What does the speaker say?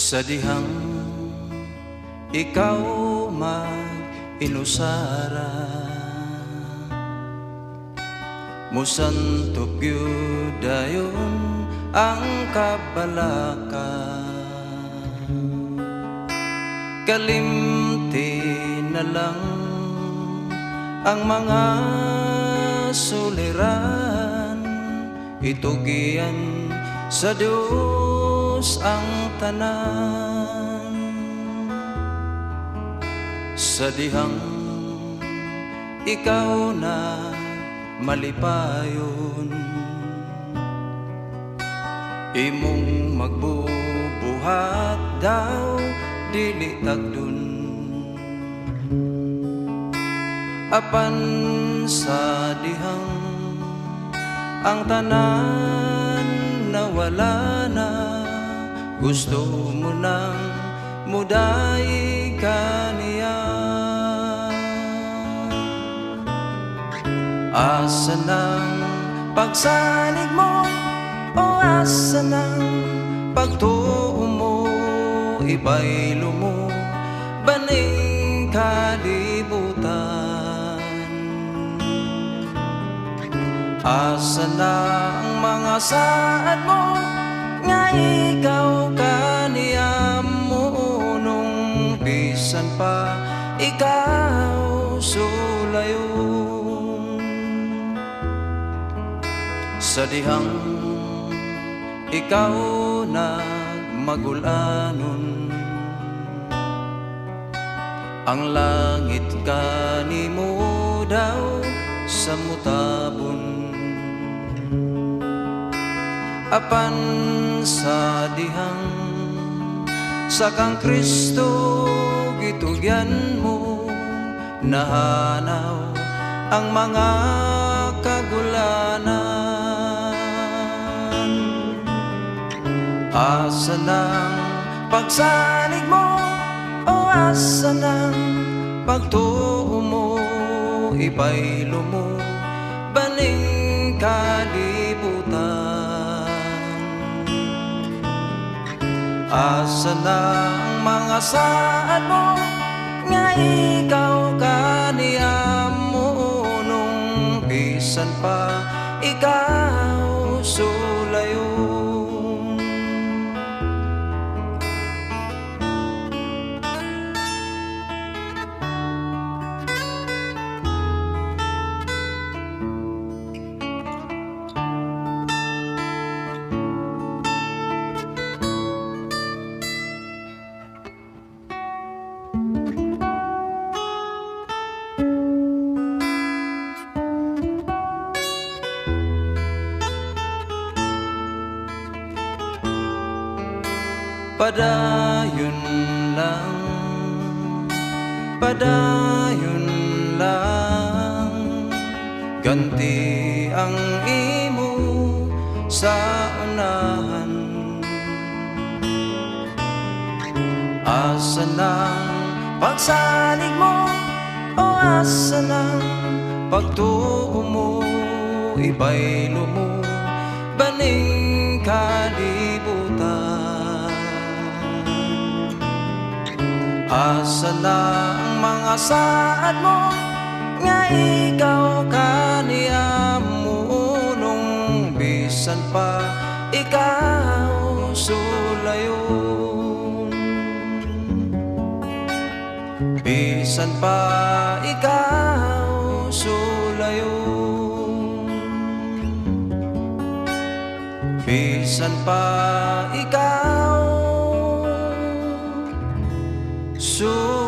Sa dihang ikaw mag-inusara, musantop gyud dayon ang kabalaka. Kalimti na lang ang mga suliran, itugian sa Diyos ang tanan. Sa dihang ikaw na malipayon, imong magbubuhat daw dili tagdun. Apan sa dihang ang tanan nawala na, gusto mo nang muday ka niya. Asa ng pagsalig mo, o asa ng pagtuo mo, ibaylo mo baning kalibutan. Asa na ang mga saad mo, nga ikaw kaniyam mo, nung bisan pa ikaw sulayon. Sa dihang ikaw nagmagulanon, ang langit kanimo daw sa mutabon. Apan sa dihang sa kang Kristo gitugyan mo, nahanaw ang mga kagulanan. Asa ng pagsalig mo, o asa ng pagtuo mo, ibaylo mo baning kalibutan. Asa na ang mga saad mo, nga ikaw kaniyam mo, nung bisan pa ikaw sulayon. Padayon lang, padayon lang, ganti ang imo sa unahan. Asa ng pagsalig mo, o asa ng pagtuo mo, ibaylo mo baning kalibutan. Asa na ang mga saad mo, nga ikaw kaniyam mo, nung bisan pa ikaw sulayon. Bisan pa ikaw sulayon. Bisan pa ikaw sulayon.